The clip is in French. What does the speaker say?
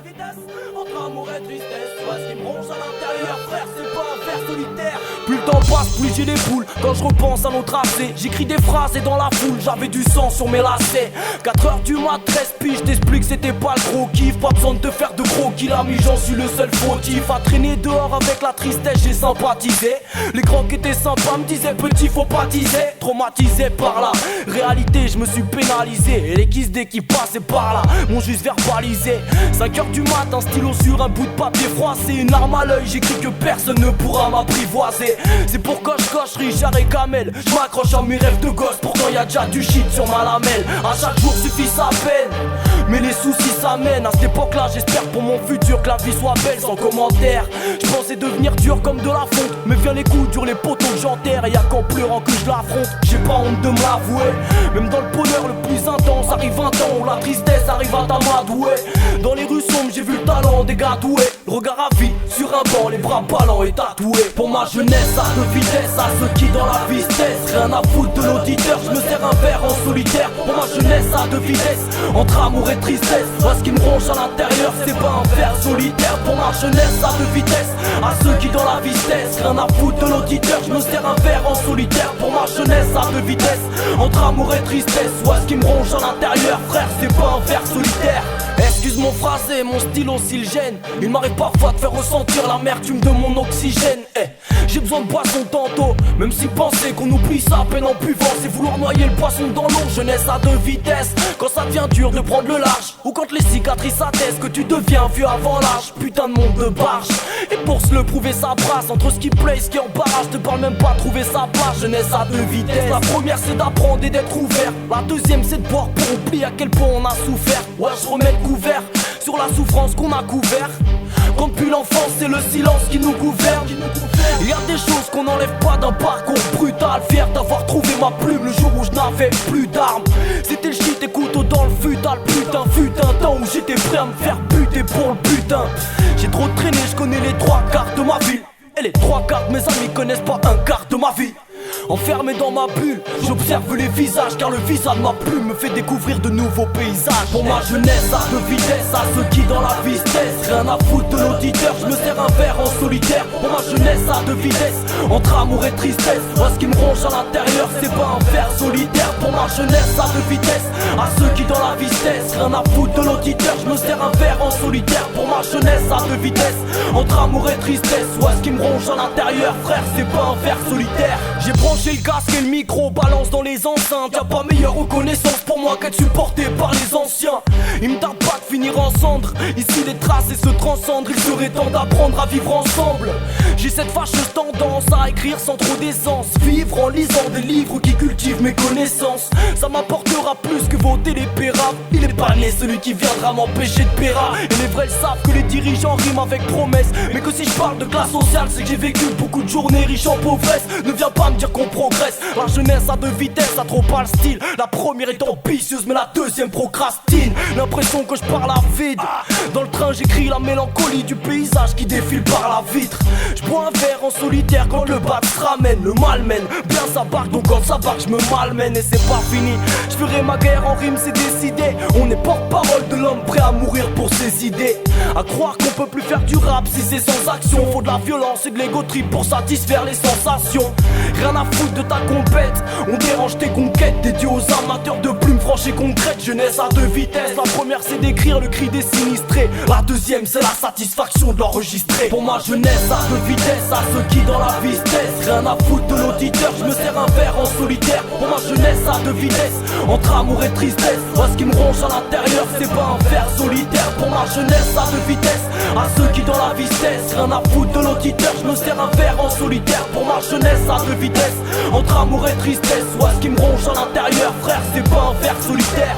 vitesse, entre amour et tristesse. Ouais, ce qui me ronge à l'intérieur, frère, c'est pas un ver solitaire. Plus le temps passe, plus j'ai les boules. Quand je repense à nos tracés, j'écris des phrases et dans la foule, j'avais du sang sur mes lacets. 4h du mat, 13 piges, t'explique c'était pas le gros kiff. Pas besoin de te faire de gros kill, ami, j'en suis le seul fautif. À traîner dehors avec la tristesse, j'ai sympathisé. Les grands qui étaient sympas me disaient petit, faut pas teaser. Traumatisé par la réalité, je me suis pénalisé. Et les kisses dès qu'ils passaient par là m'ont juste verbalisé. 5h du mat, un stylo sur un bout de papier froissé, une larme à l'œil, j'écris que personne ne pourra m'apprivoiser. C'est pour coche, Richard et Kamel. Je m'accroche à mes rêves de gosse, pourtant y'a déjà du shit sur ma lamelle. À chaque jour suffit sa peine, mais les soucis s'amènent. À cette époque là j'espère pour mon futur que la vie soit belle sans commentaire. Je pensais devenir dur comme de la fonte, mais viens les coups durs, les poteaux que j'enterre. Et y'a qu'en pleurant que je l'affronte, j'ai pas honte de me l'avouer. Même dans le bonheur le plus intense, arrive un temps où la tristesse arrive à t'amadouer. Dans les rues sombres j'ai vu le talent des gars doués. Le regard à vie sur un banc, les bras ballants et tatoués. Pour ma jeunesse à deux vitesses, à ceux qui dans la vie se taisent. Rien à foutre de l'auditeur, je me sers un verre en solitaire. Pour ma jeunesse à deux vitesses, entre amour et tristesse. Moi ce qui me ronge à l'intérieur, c'est pas un verre solitaire. Pour ma jeunesse à deux vitesses, à ceux qui dans la vie se taisent. Rien à foutre de l'auditeur, je me sers un verre en solitaire. Pour ma jeunesse à deux vitesses, entre amour et tristesse. Ouais, ce qui me ronge à l'intérieur, frère, c'est pas un verre solitaire. Excuse mon phrasé, mon style aussi le gêne. Il m'arrive parfois de faire ressentir l'amertume de mon oxygène. J'ai besoin de boisson tantôt, même si penser qu'on oublie ça à peine en buvant, c'est vouloir noyer le poisson dans l'eau. Jeunesse à deux vitesses, quand ça devient dur de prendre le large, ou quand les cicatrices attestent que tu deviens vieux avant l'âge. Putain de monde de barge, et pour se le prouver ça brasse. Entre ce qui plaît et ce qui embarrasse, je te parle même pas trouver sa place. Jeunesse à deux vitesses, la première c'est d'apprendre et d'être ouvert. La deuxième c'est de boire pour oublier à quel point on a souffert. Ouais, je remets le couvert sur la souffrance qu'on a couvert. Quand depuis l'enfance c'est le silence qui nous gouverne. Il y a des choses qu'on n'enlève pas d'un parcours brutal. Fier d'avoir trouvé ma plume le jour où je n'avais plus d'armes. C'était le shit et couteau dans le futal. Putain, fut un temps où j'étais prêt à me faire buter pour le putain. J'ai trop traîné, je connais les trois quarts de ma ville. Et les trois quarts de mes amis connaissent pas un quart de ma vie. Enfermé dans ma bulle, j'observe les visages, car le visage de ma plume me fait découvrir de nouveaux paysages. Pour ma jeunesse à deux vitesses, à ceux qui dans la vie se taisent. Rien à foutre de l'auditeur, je me sers un verre en solitaire. Pour ma jeunesse à deux vitesses, entre amour et tristesse. Moi ce qui me ronge à l'intérieur, c'est pas un verre solitaire. Pour ma jeunesse à deux vitesses, à ceux qui dans la vie se taisent. Rien à foutre de l'auditeur, je me sers un verre en solitaire. Pour ma jeunesse à deux vitesses, entre amour et tristesse. Ouais, ce qui me ronge à l'intérieur, frère, c'est pas un verre solitaire. J'ai branché le casque et le micro, balance dans les enceintes. Y'a pas meilleure reconnaissance pour moi qu'être supporté par les anciens. Il me tarde pas de finir en cendres. Ici les traces et se transcendent. Il serait temps d'apprendre à vivre ensemble. J'ai cette fâcheuse tendance à écrire sans trop d'essence. Vivre en lisant des livres qui cultivent mes connaissances. Ça m'apportera plus que voter les péraves. Il est pas né celui qui viendra m'empêcher de péra. Et les vrais savent que les dirigeants riment avec promesses. Mais que si je parle de classe sociale, c'est que j'ai vécu beaucoup de journées riches en pauvresse. Ne viens pas me dire qu'on progresse. La jeunesse à deux vitesses a trop pas le style. La première est ambitieuse mais la deuxième procrastine. L'impression que je parle à vide. Dans le train j'écris la mélancolie du paysage qui défile par la vitre. Je bois un verre en solitaire quand le bac se ramène. Le mal mène, bien ça barque, donc quand ça barque je me malmène. Et c'est pas fini, je ferai ma guerre en rime, c'est décidé. On est porte-parole de l'homme prêt à mourir pour ses idées. À croire qu'on peut plus faire du rap si c'est sans action. Faut de la violence et de l'ego trip pour satisfaire les sensations. Rien à foutre de ta compète, on dérange tes conquêtes. Dédié aux amateurs de plumes franches et concrètes. Jeunesse à deux vitesses, la première c'est d'écrire le cri des sinistrés. La deuxième c'est la satisfaction de l'enregistrer. Pour ma jeunesse à deux vitesses, à ceux qui dans la vie se taisent. Rien à foutre de l'auditeur, je me sers un verre en solitaire. Pour ma jeunesse à deux vitesses, entre amour et tristesse. Moi ce qui me ronge à l'intérieur, c'est pas un verre solitaire. Pour ma jeunesse à deux vitesses, à ceux qui dans la vie se taisent. Rien à foutre de l'auditeur, je me sers un verre en solitaire. Pour ma jeunesse à deux vitesses, entre amour et tristesse. Ouais, ce qui me ronge à l'intérieur, frère, c'est pas un verre solitaire.